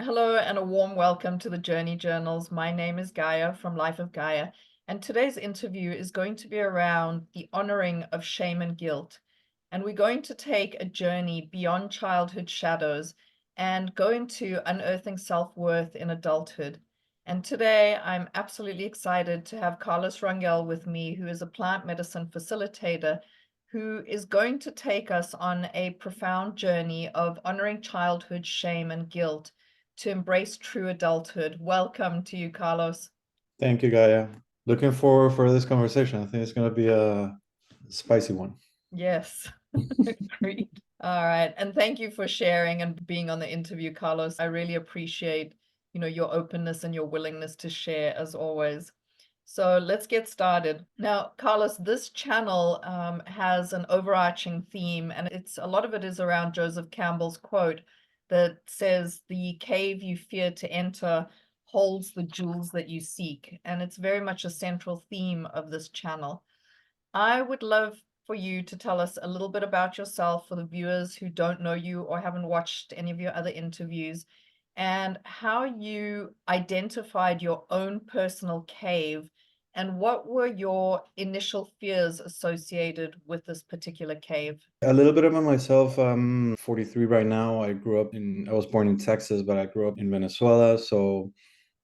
Hello and a warm welcome to the Journey Journals. My name is Gaia from Life of Gaia, and today's interview is going to be around the honoring of shame and guilt. And we're going to take a journey beyond childhood shadows and go into unearthing self-worth in adulthood. And today I'm absolutely excited to have Carlos Rangel with me, who is a plant medicine facilitator who is going to take us on a profound journey of honoring childhood shame and guilt to embrace true adulthood. Welcome to you, Carlos. Thank you, Gaia. Looking forward for this conversation. I think it's going to be a spicy one. Yes, agreed. All right. And thank you for sharing and being on the interview, Carlos. I really appreciate, your openness and your willingness to share as always. So let's get started. Now, Carlos, this channel has an overarching theme, and a lot of it is around Joseph Campbell's quote that says, "The cave you fear to enter holds the jewels that you seek." And it's very much a central theme of this channel. I would love for you to tell us a little bit about yourself for the viewers who don't know you or haven't watched any of your other interviews, and how you identified your own personal cave and what were your initial fears associated with this particular cave? A little bit about myself. I'm 43 right now. I was born in Texas, but I grew up in Venezuela. So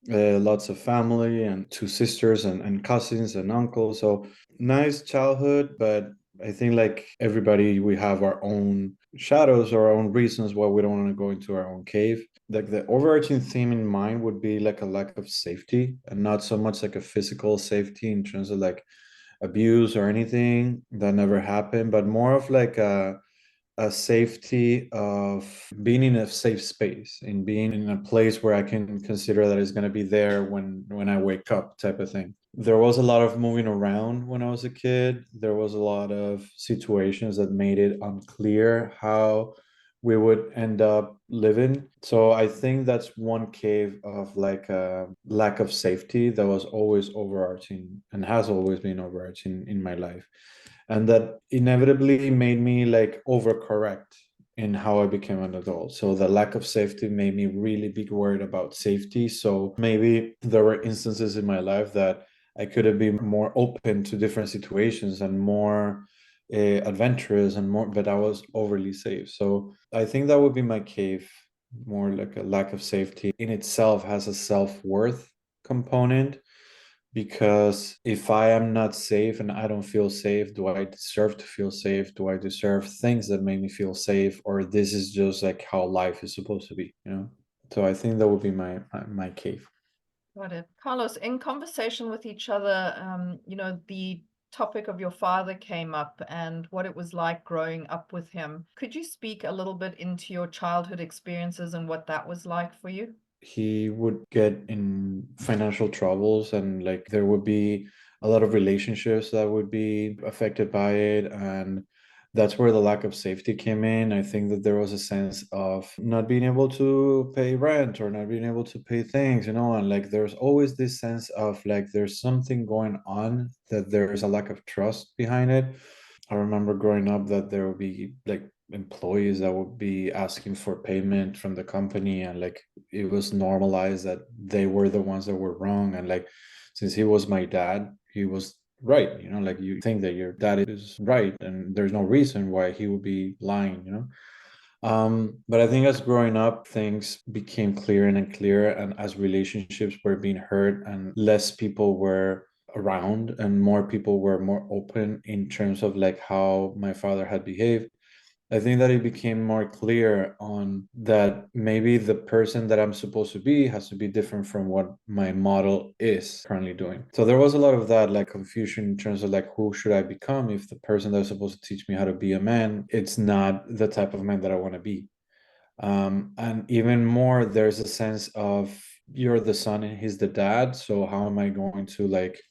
lots of family and two sisters and cousins and uncles. So nice childhood, but I think like everybody, we have our own shadows or our own reasons why we don't want to go into our own cave. Like the overarching theme in mind would be like a lack of safety and not so much like a physical safety in terms of like abuse or anything that never happened, but more of like a safety of being in a safe space and being in a place where I can consider that it's going to be there when I wake up type of thing. There was a lot of moving around when I was a kid. There was a lot of situations that made it unclear how we would end up living. So I think that's one cave of like a lack of safety that was always overarching and has always been overarching in my life. And that inevitably made me like overcorrect in how I became an adult. So the lack of safety made me really be worried about safety. So maybe there were instances in my life that I could have been more open to different situations and more adventurous and more, but I was overly safe. So I think that would be my cave, more like a lack of safety in itself has a self-worth component because if I am not safe and I don't feel safe, do I deserve to feel safe? Do I deserve things that make me feel safe? Or this is just like how life is supposed to be, you know? So I think that would be my cave. Got it. Carlos, in conversation with each other, the topic of your father came up and what it was like growing up with him. Could you speak a little bit into your childhood experiences and what that was like for you? He would get in financial troubles and like there would be a lot of relationships that would be affected by it, and that's where the lack of safety came in. I think that there was a sense of not being able to pay rent or not being able to pay things, you know, and like there's always this sense of like there's something going on, that there's a lack of trust behind it. I remember growing up that there would be like employees that would be asking for payment from the company, and like it was normalized that they were the ones that were wrong. And like since he was my dad, he was right, you know, like you think that your dad is right and there's no reason why he would be lying, you know. But I think as growing up, things became clearer and clearer, and as relationships were being hurt and less people were around and more people were more open in terms of like how my father had behaved, I think that it became more clear on that maybe the person that I'm supposed to be has to be different from what my model is currently doing. So there was a lot of that like confusion in terms of like who should I become if the person that's supposed to teach me how to be a man, it's not the type of man that I want to be. And even more, there's a sense of you're the son and he's the dad. So how am I going to like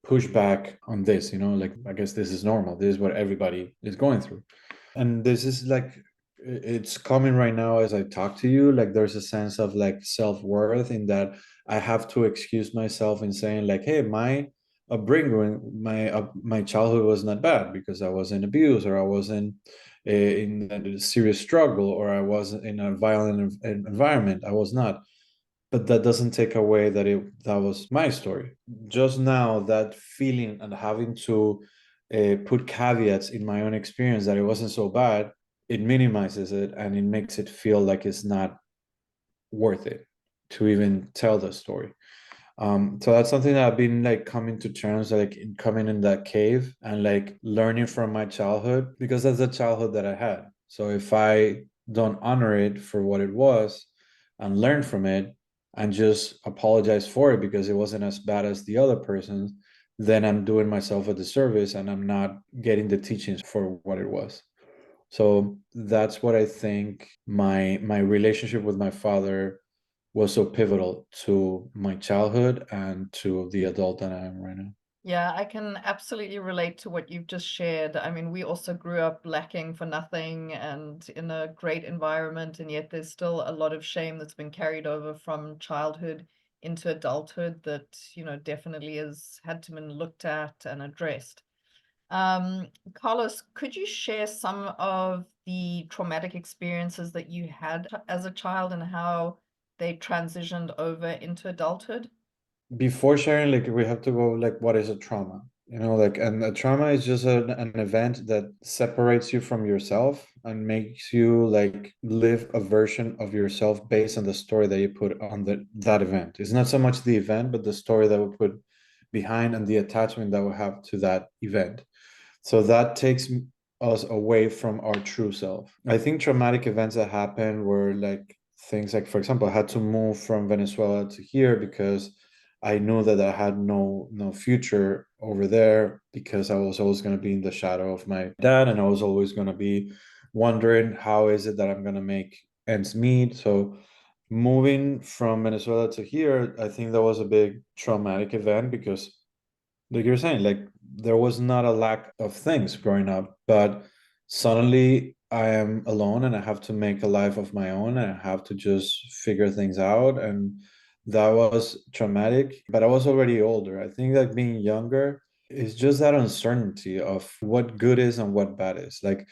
push back on this? You know, like I guess this is normal. This is what everybody is going through. And this is like it's coming right now as I talk to you. Like there's a sense of like self-worth in that I have to excuse myself in saying like, hey, my upbringing, my childhood was not bad because I wasn't abused or I wasn't in a serious struggle, or I was in a violent environment. I was not. But that doesn't take away that was my story. Just now, that feeling and having to put caveats in my own experience that it wasn't so bad, it minimizes it and it makes it feel like it's not worth it to even tell the story. So that's something that I've been like coming to terms, like in coming in that cave and like learning from my childhood, because that's the childhood that I had. So if I don't honor it for what it was and learn from it and just apologize for it because it wasn't as bad as the other person's, then I'm doing myself a disservice and I'm not getting the teachings for what it was. So that's what I think my relationship with my father was so pivotal to my childhood and to the adult that I am right now. Yeah, I can absolutely relate to what you've just shared. I mean, we also grew up lacking for nothing and in a great environment, and yet there's still a lot of shame that's been carried over from childhood into adulthood that, definitely has had to been looked at and addressed. Carlos, could you share some of the traumatic experiences that you had as a child and how they transitioned over into adulthood? Before sharing, like we have to go like what is a trauma? Like, and a trauma is just an event that separates you from yourself and makes you like live a version of yourself based on the story that you put on that event. It's not so much the event, but the story that we put behind and the attachment that we have to that event. So that takes us away from our true self. I think traumatic events that happened were like things like, for example, I had to move from Venezuela to here because I knew that I had no future over there because I was always going to be in the shadow of my dad, and I was always going to be wondering how is it that I'm going to make ends meet. So moving from Venezuela to here, I think that was a big traumatic event because like you're saying, like there was not a lack of things growing up, but suddenly I am alone and I have to make a life of my own and I have to just figure things out. And that was traumatic, but I was already older. I think that being younger is just that uncertainty of what good is and what bad is. Like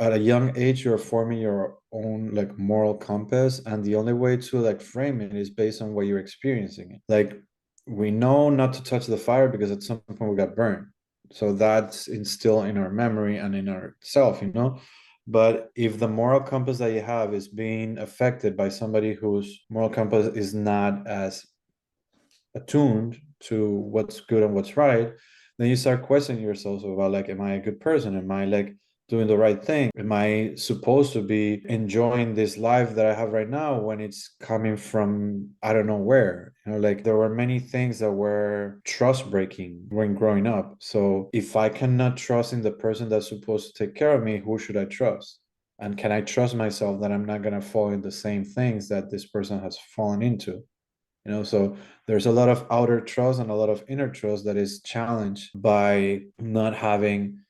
at a young age, you're forming your own like moral compass, and the only way to like frame it is based on what you're experiencing. Like we know not to touch the fire because at some point we got burned. So that's instilled in our memory and in our self. But if the moral compass that you have is being affected by somebody whose moral compass is not as attuned to what's good and what's right, then you start questioning yourself about like, am I a good person? Am I like doing the right thing? Am I supposed to be enjoying this life that I have right now when it's coming from I don't know where? Like there were many things that were trust breaking when growing up. So if I cannot trust in the person that's supposed to take care of me, who should I trust? And can I trust myself that I'm not going to fall in the same things that this person has fallen into? So there's a lot of outer trust and a lot of inner trust that is challenged by not having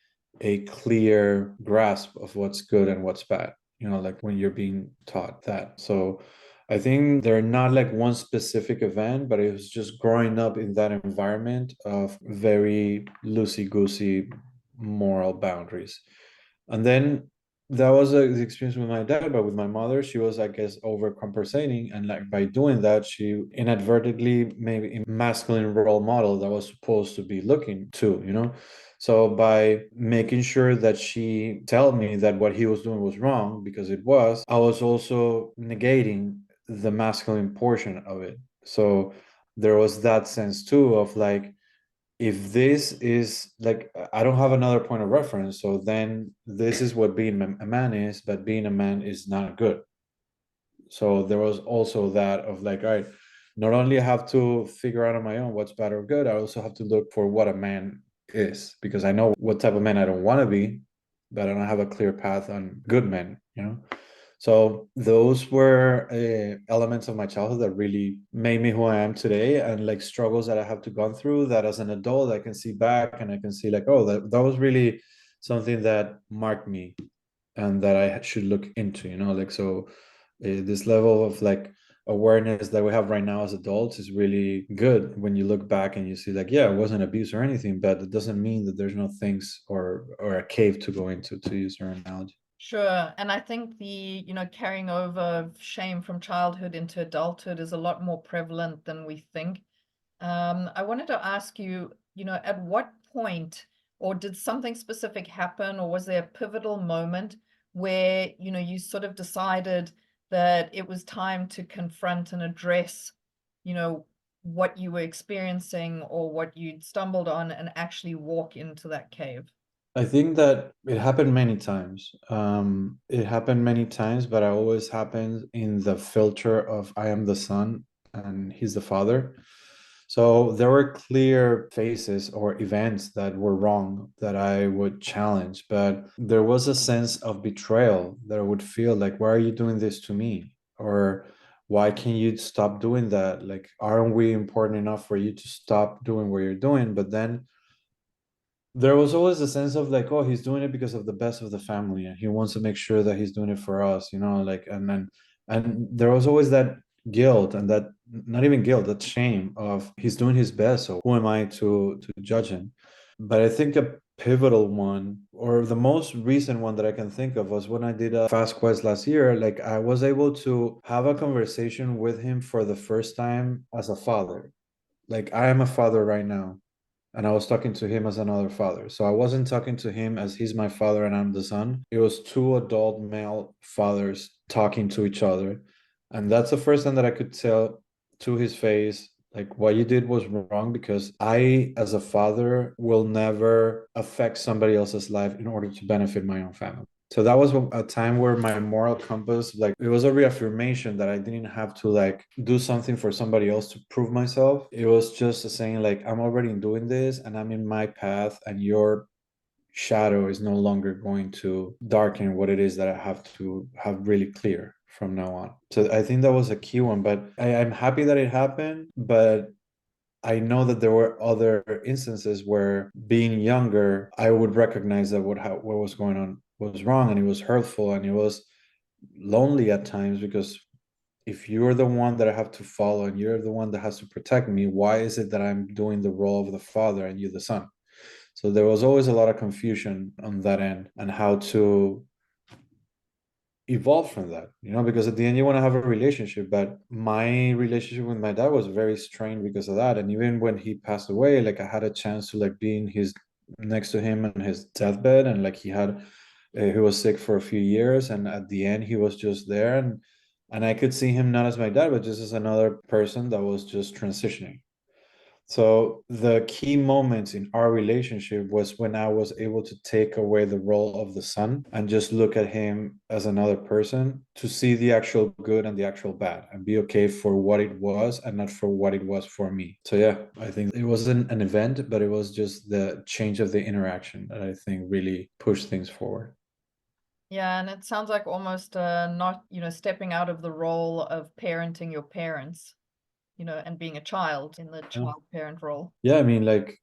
a clear grasp of what's good and what's bad, like when you're being taught that. So I think they're not like one specific event, but it was just growing up in that environment of very loosey-goosey moral boundaries. And then that was the experience with my dad, but with my mother, she was, I guess, overcompensating. And like by doing that, she inadvertently maybe a masculine role model that was supposed to be looking to. So by making sure that she tell me that what he was doing was wrong, because it was, I was also negating the masculine portion of it. So there was that sense too of like, if this is like I don't have another point of reference, so then this is what being a man is, but being a man is not good. So there was also that of like, all right, not only I have to figure out on my own what's bad or good, I also have to look for what a man is, because I know what type of man I don't want to be, but I don't have a clear path on good men. So those were elements of my childhood that really made me who I am today, and like struggles that I have to gone through that as an adult I can see back and I can see like, oh, that was really something that marked me and that I should look into. Like, so this level of like awareness that we have right now as adults is really good when you look back and you see like, yeah, it wasn't abuse or anything, but it doesn't mean that there's no things or a cave to go into, to use your analogy. Sure. And I think the, carrying over of shame from childhood into adulthood is a lot more prevalent than we think. I wanted to ask you, at what point, or did something specific happen, or was there a pivotal moment where, you sort of decided that it was time to confront and address, you know, what you were experiencing or what you'd stumbled on and actually walk into that cave? I think that it happened many times. It happened many times, but it always happened in the filter of I am the son and he's the father. So there were clear phases or events that were wrong that I would challenge, but there was a sense of betrayal that I would feel like, why are you doing this to me? Or why can't you stop doing that? Like, aren't we important enough for you to stop doing what you're doing? But then there was always a sense of like, oh, he's doing it because of the best of the family and he wants to make sure that he's doing it for us, like, and there was always that guilt and that, not even guilt, that shame of he's doing his best, so who am I to judge him? But I think a pivotal one, or the most recent one that I can think of, was when I did a fast quest last year. Like, I was able to have a conversation with him for the first time as a father. Like, I am a father right now, and I was talking to him as another father. So I wasn't talking to him as he's my father and I'm the son. It was two adult male fathers talking to each other. And that's the first time that I could tell to his face, like, what you did was wrong, because I, as a father, will never affect somebody else's life in order to benefit my own family. So that was a time where my moral compass, like, it was a reaffirmation that I didn't have to like do something for somebody else to prove myself. It was just a saying like, I'm already doing this and I'm in my path, and your shadow is no longer going to darken what it is that I have to have really clear from now on. So I think that was a key one, but I'm happy that it happened. But I know that there were other instances where, being younger, I would recognize that what was going on was wrong, and it was hurtful, and it was lonely at times, because if you're the one that I have to follow and you're the one that has to protect me, why is it that I'm doing the role of the father and you the son? So there was always a lot of confusion on that end, and how to evolve from that, because at the end you want to have a relationship. But my relationship with my dad was very strained because of that. And even when he passed away, like, I had a chance to like be in his next to him on his deathbed, and like he was sick for a few years, and at the end he was just there, and I could see him not as my dad, but just as another person that was just transitioning. So the key moments in our relationship was when I was able to take away the role of the son and just look at him as another person, to see the actual good and the actual bad, and be okay for what it was and not for what it was for me. So yeah, I think it wasn't an event, but it was just the change of the interaction that I think really pushed things forward. Yeah, and it sounds like almost not, stepping out of the role of parenting your parents, and being a child in the Yeah. child parent role. Yeah, I mean, like,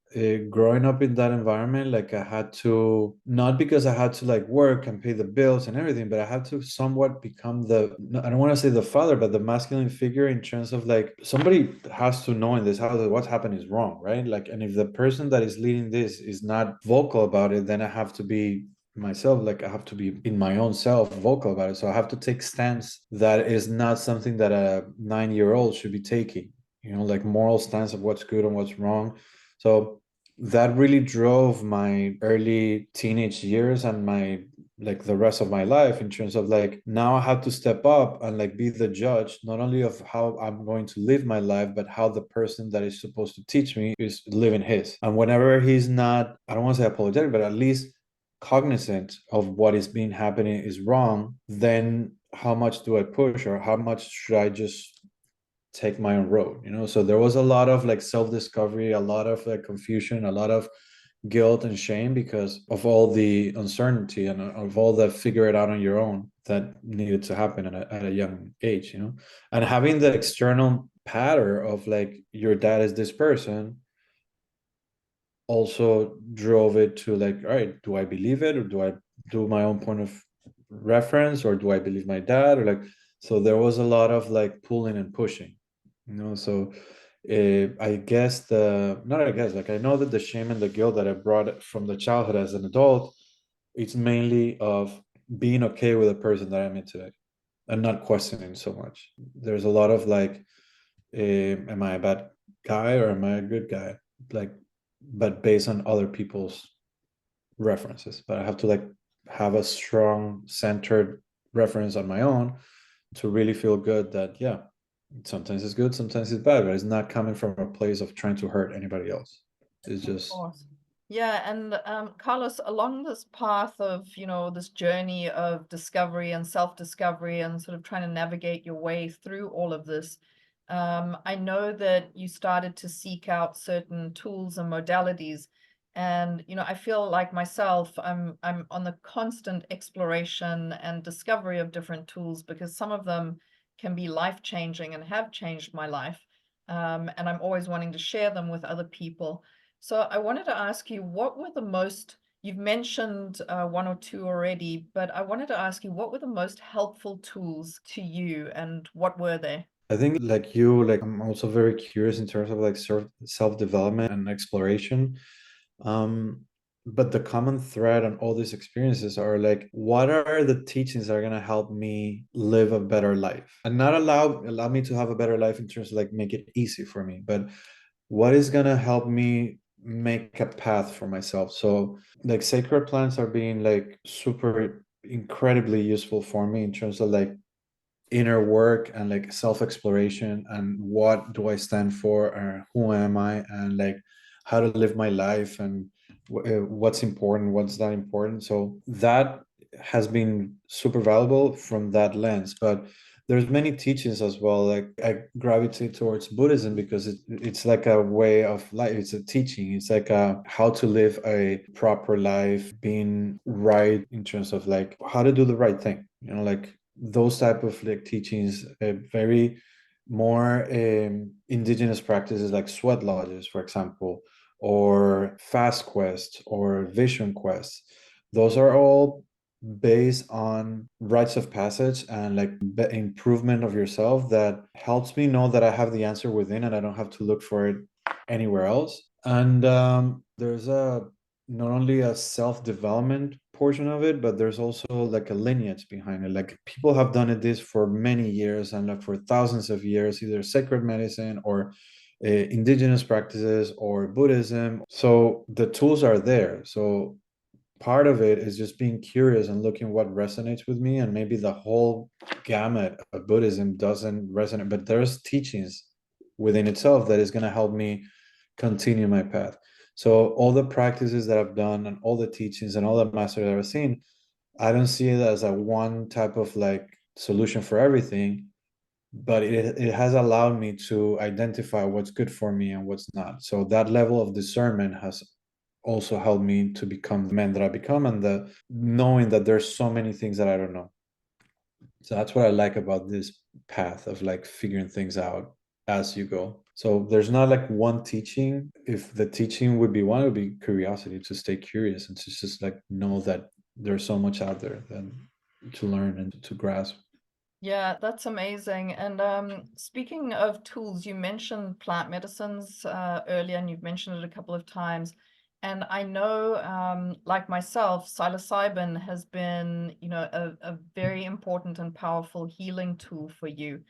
growing up in that environment, like, I had to, not because I had to like work and pay the bills and everything, but I had to somewhat become I don't want to say the father, but the masculine figure, in terms of like, somebody has to know in this house that what's happened is wrong, right? Like, and if the person that is leading this is not vocal about it, then I have to be myself. Like, I have to be in my own self vocal about it. So I have to take stance that is not something that a 9-year-old should be taking, like moral stance of what's good and what's wrong. So that really drove my early teenage years and my, like, the rest of my life, in terms of like, now I have to step up and like be the judge, not only of how I'm going to live my life, but how the person that is supposed to teach me is living his. And whenever he's not, I don't want to say apologetic, but at least cognizant of what is being happening is wrong, then how much do I push, or how much should I just take my own road? So there was a lot of like self-discovery, a lot of like confusion, a lot of guilt and shame, because of all the uncertainty and of all the figure it out on your own that needed to happen at a young age. And having the external pattern of like, your dad is this person, also drove it to like, all right, do I believe it, or do I do my own point of reference, or do I believe my dad, or like, so there was a lot of like pulling and pushing. So I guess the not I guess like, I know that the shame and the guilt that I brought from the childhood as an adult, it's mainly of being okay with the person that I met today and not questioning so much. There's a lot of like, am I a bad guy or am I a good guy? Like, but based on other people's references. But I have to like have a strong centered reference on my own to really feel good that, yeah, sometimes it's good, sometimes it's bad, but it's not coming from a place of trying to hurt anybody else. It's Of just, course. Yeah, and Carlos, along this path of, this journey of discovery and self-discovery and sort of trying to navigate your way through all of this, I know that you started to seek out certain tools and modalities. And, I feel like myself, I'm on the constant exploration and discovery of different tools because some of them can be life-changing and have changed my life. And I'm always wanting to share them with other people. So I wanted to ask you, you've mentioned one or two already, but I wanted to ask you, what were the most helpful tools to you and what were they? I think like you, like I'm also very curious in terms of like self-development and exploration. Um, but the common thread on all these experiences are like, what are the teachings that are gonna help me live a better life? And not allow me to have a better life in terms of like make it easy for me, but what is gonna help me make a path for myself? So like sacred plants are being like super incredibly useful for me in terms of like inner work and like self-exploration and what do I stand for or who am I and like how to live my life and what's important, what's not important. So that has been super valuable from that lens. But there's many teachings as well. Like I gravitate towards Buddhism because it's like a way of life. It's a teaching. It's like a how to live a proper life, being right in terms of like how to do the right thing. Like those type of like teachings, very more indigenous practices like sweat lodges, for example, or fast quests or vision quests. Those are all based on rites of passage and like improvement of yourself that helps me know that I have the answer within and I don't have to look for it anywhere else. And there's a not only a self-development portion of it, but there's also like a lineage behind it. Like people have done it this for many years and like for thousands of years, either sacred medicine or indigenous practices or Buddhism. So the tools are there. So part of it is just being curious and looking what resonates with me. And maybe the whole gamut of Buddhism doesn't resonate, but there's teachings within itself that is going to help me continue my path. So all the practices that I've done and all the teachings and all the masters that I've seen, I don't see it as a one type of like solution for everything, but it has allowed me to identify what's good for me and what's not. So that level of discernment has also helped me to become the man that I become and the knowing that there's so many things that I don't know. So that's what I like about this path of like figuring things out as you go. So there's not like one teaching. If the teaching would be one, it would be curiosity, to stay curious and to just like know that there's so much out there then to learn and to grasp. Yeah, that's amazing. And speaking of tools, you mentioned plant medicines earlier, and you've mentioned it a couple of times. And I know, like myself, psilocybin has been, a very important and powerful healing tool for you,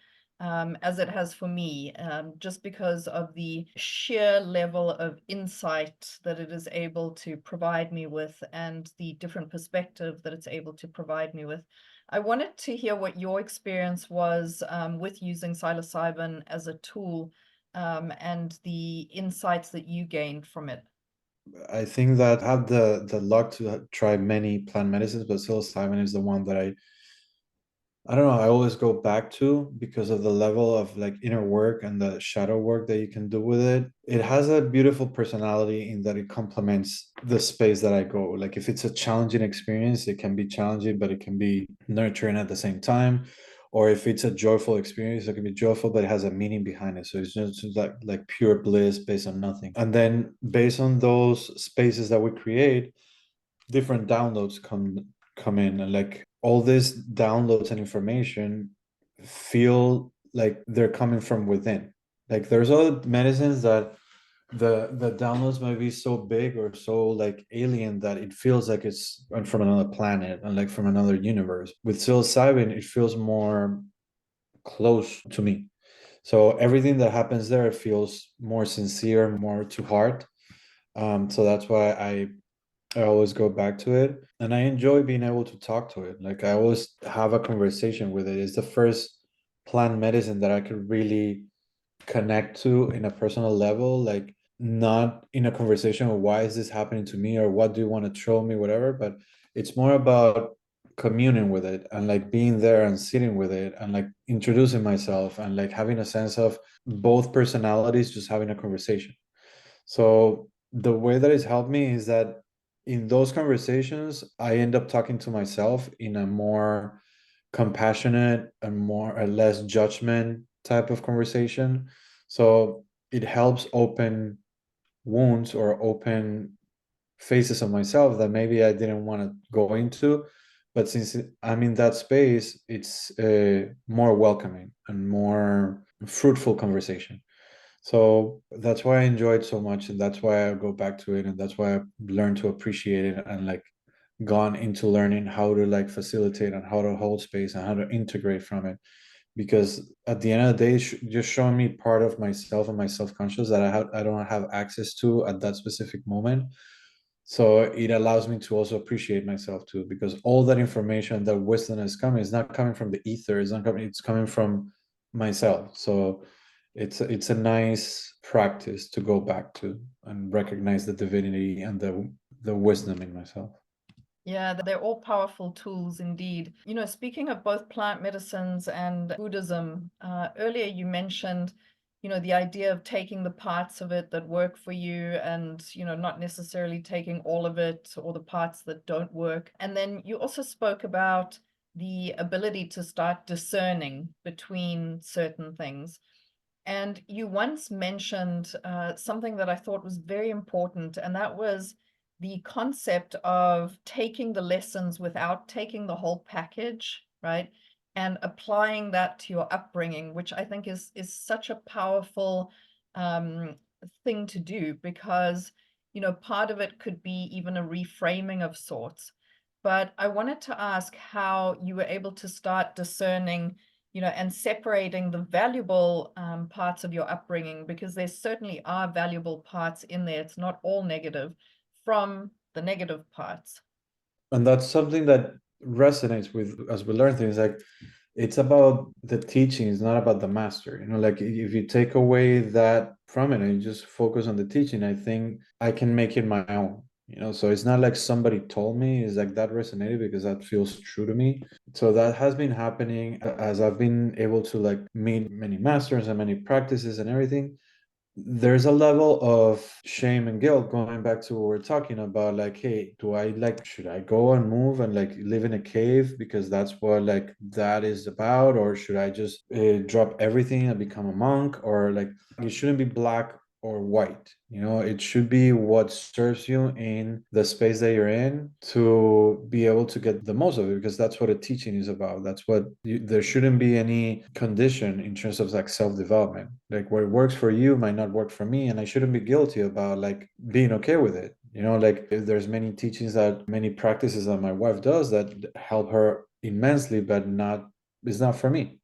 as it has for me, just because of the sheer level of insight that it is able to provide me with and the different perspective that it's able to provide me with. I wanted to hear what your experience was with using psilocybin as a tool, and the insights that you gained from it. I think that I had the luck to try many plant medicines, but psilocybin is the one that I don't know, I always go back to because of the level of like inner work and the shadow work that you can do with it. It has a beautiful personality in that it complements the space that I go. Like if it's a challenging experience, it can be challenging, but it can be nurturing at the same time. Or if it's a joyful experience, it can be joyful, but it has a meaning behind it. So it's just like pure bliss based on nothing. And then based on those spaces that we create, different downloads come in, and like all these downloads and information feel like they're coming from within. Like there's other medicines that the downloads might be so big or so like alien that it feels like it's from another planet and like from another universe. With psilocybin, it feels more close to me. So everything that happens there feels more sincere, more to heart. So that's why I always go back to it, and I enjoy being able to talk to it. Like I always have a conversation with it. It's the first plant medicine that I could really connect to in a personal level, like not in a conversation of why is this happening to me or what do you want to show me, whatever, but it's more about communing with it and like being there and sitting with it and like introducing myself and like having a sense of both personalities just having a conversation. So the way that it's helped me is that in those conversations, I end up talking to myself in a more compassionate and more or less judgment type of conversation. So it helps open wounds or open faces of myself that maybe I didn't want to go into. But since I'm in that space, it's a more welcoming and more fruitful conversation. So that's why I enjoy it so much, and that's why I go back to it, and that's why I learned to appreciate it and like gone into learning how to like facilitate and how to hold space and how to integrate from it. Because at the end of the day, it's just showing me part of myself and my self-conscious that I don't have access to at that specific moment. So it allows me to also appreciate myself too, because all that information, that wisdom is not coming from the ether, it's not coming, it's coming from myself. So it's a nice practice to go back to and recognize the divinity and the wisdom in myself. Yeah, they're all powerful tools indeed. You know, speaking of both plant medicines and Buddhism, earlier you mentioned, you know, the idea of taking the parts of it that work for you and, you know, not necessarily taking all of it or the parts that don't work. And then you also spoke about the ability to start discerning between certain things. And you once mentioned something that I thought was very important, and that was the concept of taking the lessons without taking the whole package, right? And applying that to your upbringing, which I think is such a powerful um, thing to do because, you know, part of it could be even a reframing of sorts. But I wanted to ask how you were able to start discerning, you know, and separating the valuable parts of your upbringing, because there certainly are valuable parts in there. It's not all negative, from the negative parts. And that's something that resonates with as we learn things. Like it's about the teaching, it's not about the master. You know, like if you take away that from it and you just focus on the teaching, I think I can make it my own. You know, so it's not like somebody told me, it's like that resonated because that feels true to me. So that has been happening as I've been able to like meet many masters and many practices and everything. There's a level of shame and guilt going back to what we're talking about, like, hey, do I like, should I go and move and like live in a cave because that's what like that is about, or should I just drop everything and become a monk? Or like it shouldn't be black or white, you know, it should be what serves you in the space that you're in to be able to get the most of it, because that's what a teaching is about. That's what there shouldn't be any condition in terms of like self-development. Like what works for you might not work for me, and I shouldn't be guilty about like being okay with it. You know, like there's many teachings, that many practices that my wife does that help her immensely, but not, it's not for me,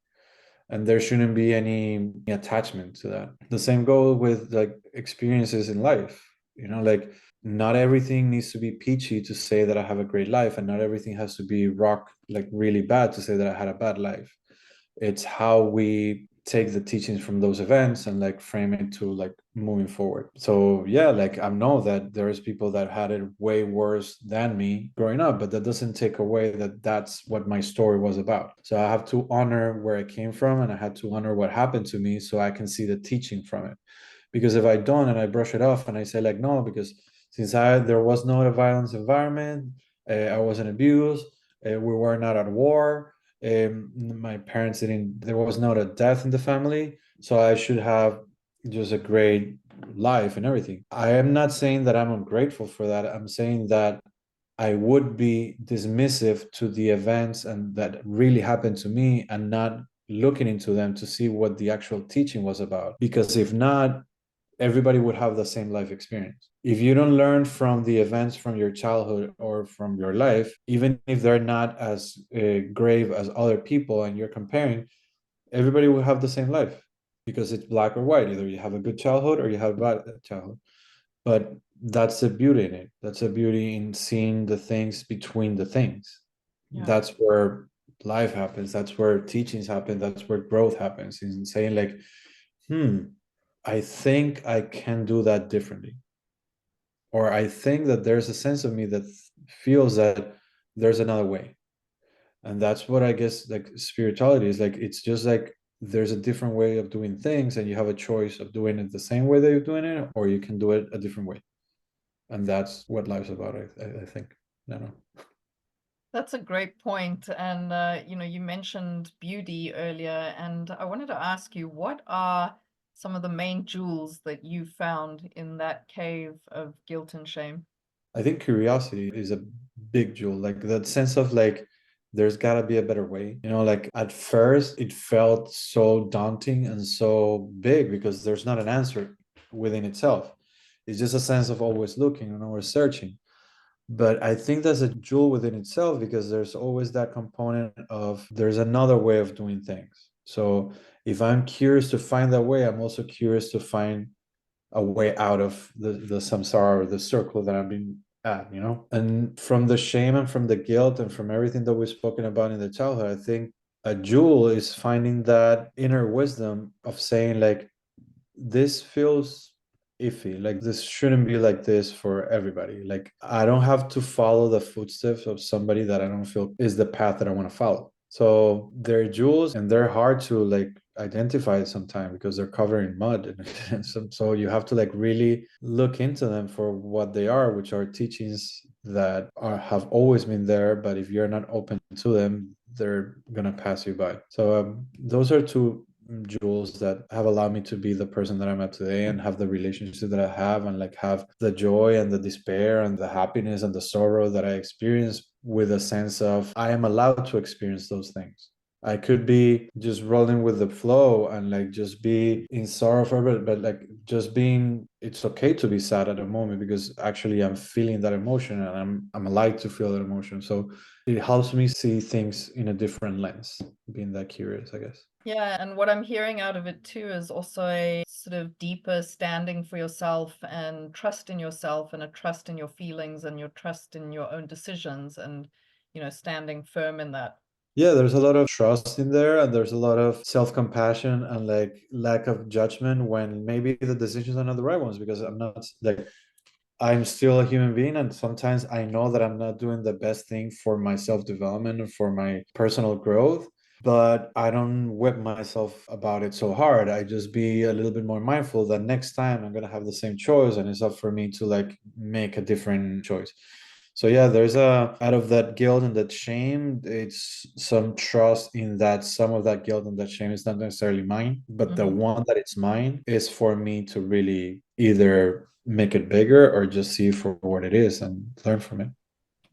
and there shouldn't be any attachment to that. The same goes with like experiences in life. You know, like not everything needs to be peachy to say that I have a great life, and not everything has to be rock like really bad to say that I had a bad life. It's how we take the teachings from those events and like frame it to like moving forward. So yeah, like I know that there's people that had it way worse than me growing up, but that doesn't take away that that's what my story was about. So I have to honor where I came from, and I had to honor what happened to me so I can see the teaching from it. Because if I don't and I brush it off and I say like no, because since I there was no violence environment, I wasn't abused, we were not at war, my parents didn't, there was not a death in the family, so I should have just a great life and everything. I am not saying that I'm ungrateful for that. I'm saying that I would be dismissive to the events and that really happened to me and not looking into them to see what the actual teaching was about. Because if not, everybody would have the same life experience. If you don't learn from the events from your childhood or from your life, even if they're not as grave as other people and you're comparing, everybody will have the same life because it's black or white. Either you have a good childhood or you have a bad childhood. But that's the beauty in it. That's a beauty in seeing the things between the things. Yeah. That's where life happens. That's where teachings happen. That's where growth happens. In saying like, I think I can do that differently. Or I think that there's a sense of me that feels that there's another way. And that's what I guess like spirituality is like. It's just like there's a different way of doing things, and you have a choice of doing it the same way that you're doing it, or you can do it a different way. And that's what life's about, I think. I don't know. That's a great point. And, you mentioned beauty earlier, and I wanted to ask you, what are some of the main jewels that you found in that cave of guilt and shame? I think curiosity is a big jewel. Like that sense of like, there's got to be a better way. Like at first it felt so daunting and so big because there's not an answer within itself. It's just a sense of always looking and always searching. But I think that's a jewel within itself because there's always that component of there's another way of doing things. So if I'm curious to find that way, I'm also curious to find a way out of the samsara or the circle that I've been at. And from the shame and from the guilt and from everything that we've spoken about in the childhood, I think a jewel is finding that inner wisdom of saying like, this feels iffy. Like this shouldn't be like this for everybody. Like I don't have to follow the footsteps of somebody that I don't feel is the path that I want to follow. So they're jewels and they're hard to like identify sometimes because they're covered in mud. And so you have to like really look into them for what they are, which are teachings that have always been there. But if you're not open to them, they're gonna pass you by. So those are two jewels that have allowed me to be the person that I'm at today and have the relationship that I have and like have the joy and the despair and the happiness and the sorrow that I experience with a sense of I am allowed to experience those things. I could be just rolling with the flow and like just be in sorrow for it, but like just being, it's okay to be sad at a moment because actually I'm feeling that emotion and I'm alive to feel that emotion. So it helps me see things in a different lens, being that curious, I guess. Yeah, and what I'm hearing out of it too is also a sort of deeper standing for yourself and trust in yourself and a trust in your feelings and your trust in your own decisions and, standing firm in that. Yeah, there's a lot of trust in there, and there's a lot of self-compassion and like lack of judgment when maybe the decisions are not the right ones because I'm not like I'm still a human being, and sometimes I know that I'm not doing the best thing for my self-development and for my personal growth, but I don't whip myself about it so hard. I just be a little bit more mindful that next time I'm gonna have the same choice, and it's up for me to like make a different choice. So yeah, there's a out of that guilt and that shame, it's some trust in that some of that guilt and that shame is not necessarily mine, but the one that it's mine is for me to really either make it bigger or just see it for what it is and learn from it.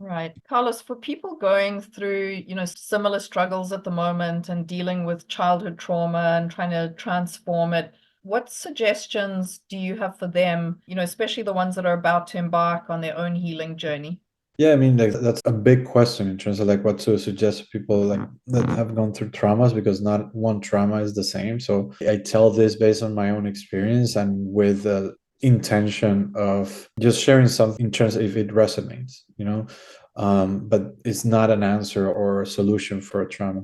Right. Carlos, for people going through, similar struggles at the moment and dealing with childhood trauma and trying to transform it, what suggestions do you have for them, especially the ones that are about to embark on their own healing journey? Yeah, I mean, like that's a big question in terms of like what to suggest to people like that have gone through traumas because not one trauma is the same. So I tell this based on my own experience and with the intention of just sharing something in terms of if it resonates. But it's not an answer or a solution for a trauma.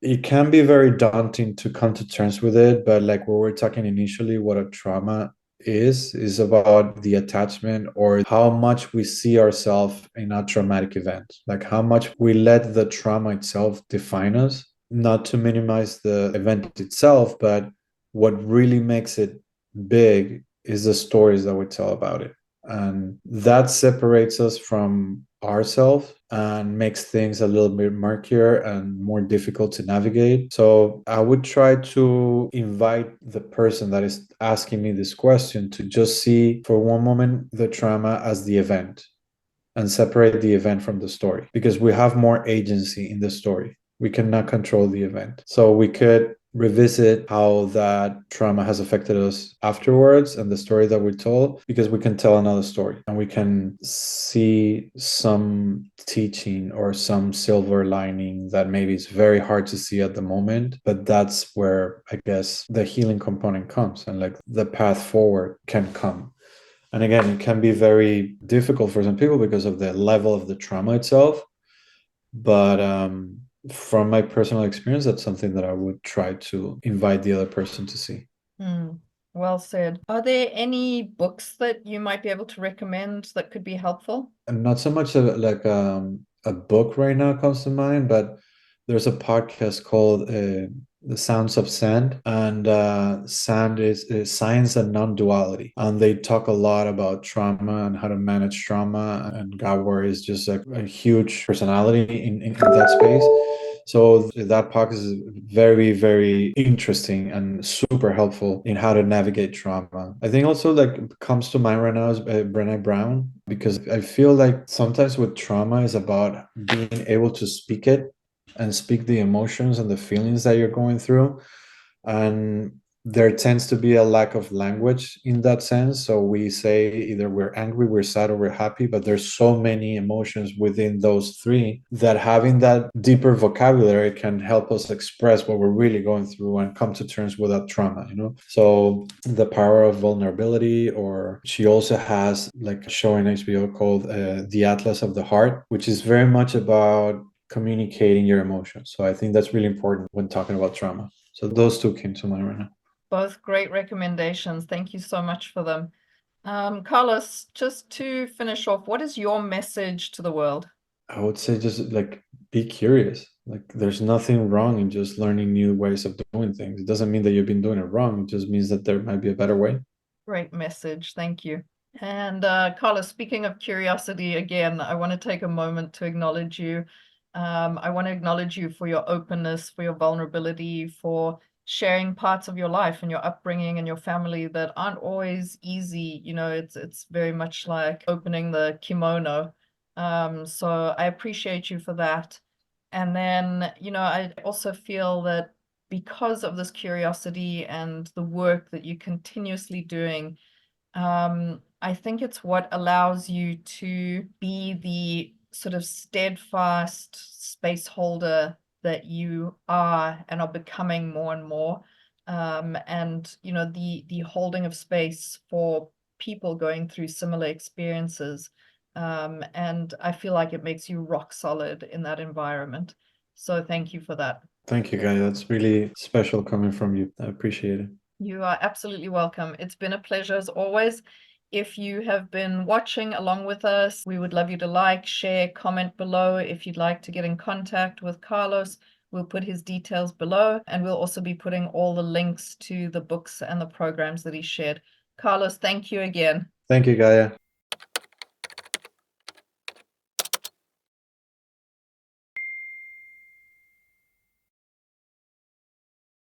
It can be very daunting to come to terms with it, but like we were talking initially, what a trauma is about the attachment or how much we see ourselves in a traumatic event, like how much we let the trauma itself define us, not to minimize the event itself, but what really makes it big is the stories that we tell about it. And that separates us from ourselves and makes things a little bit murkier and more difficult to navigate. So I would try to invite the person that is asking me this question to just see for one moment the trauma as the event and separate the event from the story because we have more agency in the story. We cannot control the event. So we could revisit how that trauma has affected us afterwards and the story that we told, because we can tell another story and we can see some teaching or some silver lining that maybe it's very hard to see at the moment, but that's where I guess the healing component comes and like the path forward can come. And again, it can be very difficult for some people because of the level of the trauma itself. But from my personal experience, that's something that I would try to invite the other person to see. Well said. Are there any books that you might be able to recommend that could be helpful? And not so much like a book right now comes to mind, but there's a podcast called The Sounds of Sand, and Sand is science and non-duality, and they talk a lot about trauma and how to manage trauma. And Gabor is just a huge personality in that space. So that podcast is very, very interesting and super helpful in how to navigate trauma. I think also like comes to mind right now is Brené Brown, because I feel like sometimes with trauma is about being able to speak it and speak the emotions and the feelings that you're going through. And there tends to be a lack of language in that sense. So we say either we're angry, we're sad, or we're happy, but there's so many emotions within those three that having that deeper vocabulary can help us express what we're really going through and come to terms with that trauma, you know? So the power of vulnerability, or she also has like a show in HBO called The Atlas of the Heart, which is very much about communicating your emotions. So I think that's really important when talking about trauma. So those two came to mind right now. Both great recommendations. Thank you so much for them. Carlos, just to finish off, what is your message to the world? I would say just like be curious. Like there's nothing wrong in just learning new ways of doing things. It doesn't mean that you've been doing it wrong. It just means that there might be a better way. Great message. Thank you. And Carlos, speaking of curiosity, again, I want to take a moment to acknowledge you. I want to acknowledge you for your openness, for your vulnerability, for sharing parts of your life and your upbringing and your family that aren't always easy. You know, it's very much like opening the kimono. So I appreciate you for that. And then, you know, I also feel that because of this curiosity and the work that you're continuously doing, I think it's what allows you to be the sort of steadfast space holder that you are and are becoming more and more. And you know, the holding of space for people going through similar experiences. And I feel like it makes you rock solid in that environment. So thank you for that. Thank you, Gaia. That's really special coming from you. I appreciate it. You are absolutely welcome. It's been a pleasure as always. If you have been watching along with us, we would love you to like, share, comment below. If you'd like to get in contact with Carlos, we'll put his details below, and we'll also be putting all the links to the books and the programs that he shared. Carlos, thank you again. Thank you, Gaia.